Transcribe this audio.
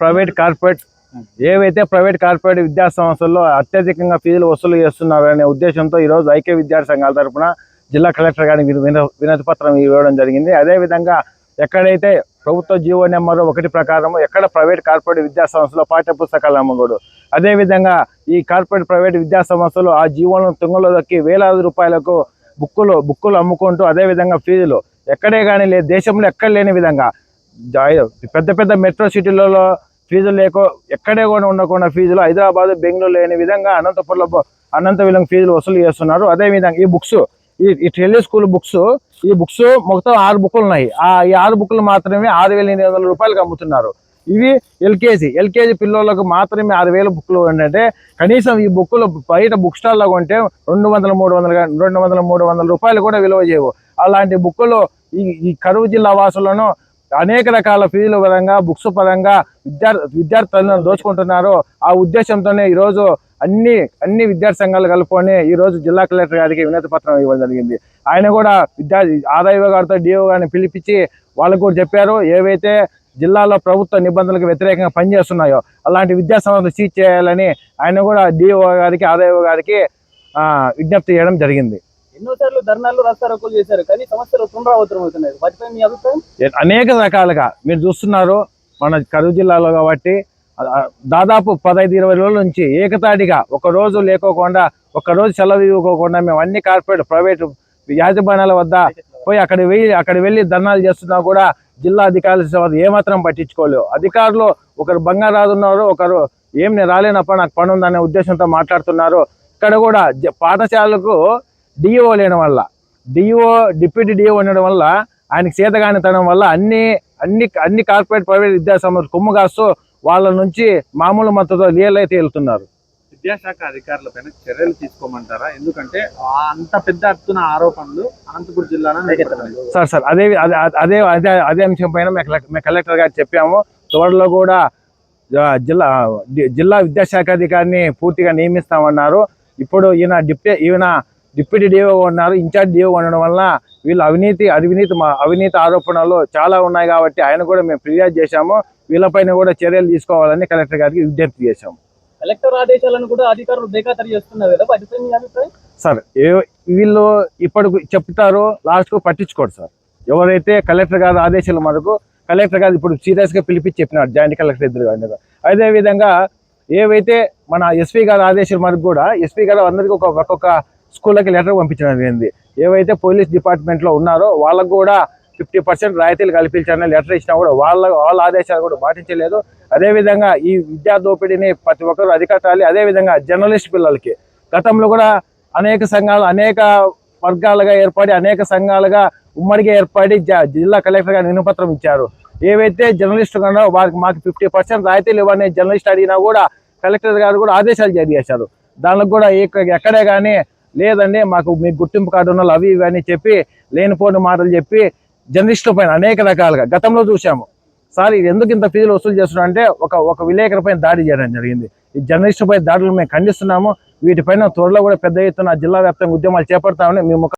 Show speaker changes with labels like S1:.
S1: Private corporate విద్యా సంస్థల్లో అత్యధికంగా ఫీజులు వసూలు చేస్తున్నారనే ఉద్దేశంతో ఈరోజు ఐక్య విద్యార్థి సంఘాల తరఫున జిల్లా కలెక్టర్ గారికి వినతి పత్రం ఇవ్వడం జరిగింది. అదేవిధంగా ఎక్కడైతే ప్రభుత్వ జీవో నెంబర్ 1 ప్రకారం ఎక్కడ ప్రైవేట్ కార్పొరేట్ విద్యా సంస్థలో పాఠ్య పుస్తకాలు అమ్మకూడదు. అదేవిధంగా ఈ ప్రైవేట్ విద్యా సంస్థలు ఆ జీవోలను తుంగలో దక్కి వేలాది రూపాయలకు బుక్కులు అమ్ముకుంటూ అదేవిధంగా ఫీజులు ఎక్కడే కానీ లేదు, దేశంలో ఎక్కడ లేని విధంగా పెద్ద మెట్రో సిటీలలో ఫీజులు ఎక్కడే కూడా ఉండకుండా ఫీజులు హైదరాబాద్ బెంగళూరు లేని విధంగా అనంతవిధంగా ఫీజులు వసూలు చేస్తున్నారు. అదేవిధంగా ఈ బుక్స్ ఈ టెలి స్కూల్ బుక్స్ మొత్తం 6 బుక్కులు ఉన్నాయి. ఈ 6 బుక్కులు మాత్రమే 6,800 రూపాయలకు అమ్ముతున్నారు. ఇవి ఎల్కేజీ పిల్లలకు మాత్రమే 6,000 బుక్కులు ఏంటంటే కనీసం ఈ బుక్కులు బయట బుక్ స్టాల్లో కొంటే 200-300 రూపాయలు కూడా విలువ చేయవు. అలాంటి బుక్కులు ఈ కరువు జిల్లా వాసులను అనేక రకాల ఫీజుల పరంగా బుక్స్ పరంగా విద్యార్థులను దోచుకుంటున్నారు. ఆ ఉద్దేశంతోనే ఈరోజు అన్ని విద్యార్థి సంఘాలు కలుపుకొని ఈరోజు జిల్లా కలెక్టర్ గారికి వినతి పత్రం ఇవ్వడం జరిగింది. ఆయన కూడా ఆదాయ గారితో డిఓ గారిని పిలిపించి వాళ్ళకు కూడా చెప్పారు, ఏవైతే జిల్లాలో ప్రభుత్వ నిబంధనలకు వ్యతిరేకంగా పనిచేస్తున్నాయో అలాంటి విద్యా సంస్థలు సీజ్ చేయాలని ఆయన కూడా డిఓ గారికి ఆదాయ గారికి విజ్ఞప్తి చేయడం జరిగింది.
S2: ఎన్నోసార్లు ధర్నాలు రాస్తారోకోలు చేశారు, కానీ సమస్యలు పునరావృతం అవుతున్నాయి. వాటిపై మీ అభిప్రాయం?
S1: అనేక రకాలుగా మీరు చూస్తున్నారు. మన కరువు జిల్లాలో కాబట్టి దాదాపు 15-20 రోజుల నుంచి ఏకతాటిగా ఒక రోజు లేకోకుండా ఒక్కరోజు సెలవు ఇవ్వకోకుండా మేము అన్ని కార్పొరేట్ ప్రైవేటు యాజమాన్యాల వద్ద పోయి అక్కడ వెళ్ళి ధర్నాలు చేస్తున్నా కూడా జిల్లా అధికారులు ఏమాత్రం పట్టించుకోలేవు. అధికారులు ఒకరు బంగారాజు ఉన్నారు, ఒకరు ఏం నేను రాలేనప్పుడు నాకు పని ఉందనే ఉద్దేశంతో మాట్లాడుతున్నారు. ఇక్కడ కూడా పాఠశాలకు డిఓ లేని వల్ల డిప్యూటీ డిఓ ఉండడం వల్ల ఆయనకి చేతగానితనం వల్ల అన్ని కార్పొరేట్ ప్రైవేట్ విద్యా సంస్థలు కొమ్ము కాస్తూ వాళ్ళ నుంచి మామూలు మద్దతుతో లీయల్ అయితే వెళ్తున్నారు.
S3: విద్యాశాఖ అధికారులపైన చర్యలు తీసుకోమంటారా? ఎందుకంటే అంత పెద్ద ఎత్తున ఆరోపణలు అనంతపురం జిల్లాలో
S1: సార్ అదే అంశం పైన మేము కలెక్టర్ గారు చెప్పాము. త్వరలో కూడా జిల్లా విద్యాశాఖ అధికారిని పూర్తిగా నియమిస్తామన్నారు. ఇప్పుడు ఈయన డిప్యూటీ డిఓ ఉన్నారు, ఇన్ఛార్జ్ డిఓ ఉండడం వల్ల వీళ్ళు అవినీతి ఆరోపణలు చాలా ఉన్నాయి కాబట్టి ఆయన కూడా మేము ఫిర్యాదు చేశాము. వీళ్ళపైన కూడా చర్యలు తీసుకోవాలని కలెక్టర్ గారికి విజ్ఞప్తి చేశాము.
S2: కలెక్టర్ ఆదేశాలను కూడా అధికారులు బేఖాతరు చేస్తున్నారు కదా, వాటిపై మీ అభిప్రాయం?
S1: సార్ వీళ్ళు ఇప్పటికి చెప్తారు, లాస్ట్కు పట్టించుకోరు సార్. ఎవరైతే కలెక్టర్ గారి ఆదేశాల మనకు కలెక్టర్ గారు ఇప్పుడు సీరియస్గా పిలిపించి చెప్పినారు జాయింట్ కలెక్టర్ ఇద్దరు. అదేవిధంగా ఏవైతే మన ఎస్పీ గారి ఆదేశాల మనకు కూడా ఎస్పీ గారు అందరికీ ఒక్కొక్క స్కూళ్ళకి లెటర్ పంపించడం జరిగింది. ఏవైతే పోలీస్ డిపార్ట్మెంట్లో ఉన్నారో వాళ్ళకు కూడా 50% రాయితీలు కల్పించాలని లెటర్ ఇచ్చినా కూడా వాళ్ళ ఆదేశాలు కూడా పాటించలేదు. అదేవిధంగా ఈ విద్యా దోపిడీని ప్రతి ఒక్కరు అధికారాలి. అదేవిధంగా జర్నలిస్ట్ పిల్లలకి గతంలో కూడా అనేక సంఘాలు అనేక వర్గాలుగా ఏర్పడి అనేక సంఘాలుగా ఉమ్మడిగా ఏర్పడి జిల్లా కలెక్టర్ గారు వినపత్రం ఇచ్చారు. ఏవైతే జర్నలిస్టు ఉన్నారో వారికి మాకు 50% రాయితీలు ఇవ్వని జర్నలిస్ట్ అడిగినా కూడా కలెక్టర్ గారు కూడా ఆదేశాలు జారీ చేశారు. దానికి కూడా ఎక్కడే కానీ లేదండి మాకు మీకు గుర్తింపు కార్డు ఉన్న అవి ఇవి అని చెప్పి లేనిపోని మాటలు చెప్పి జర్నలిస్టుల పైన అనేక రకాలుగా గతంలో చూసాము. సార్ ఎందుకు ఇంత ఫీజులు వసూలు చేస్తున్నాం అంటే ఒక విలేకరు పైన దాడి చేయడం జరిగింది. ఈ జర్నలిస్టుల పై దాడులు మేము ఖండిస్తున్నాము. వీటిపైన త్వరలో కూడా పెద్ద ఎత్తున జిల్లా వ్యాప్తంగా ఉద్యమాలు చేపడతామని మేము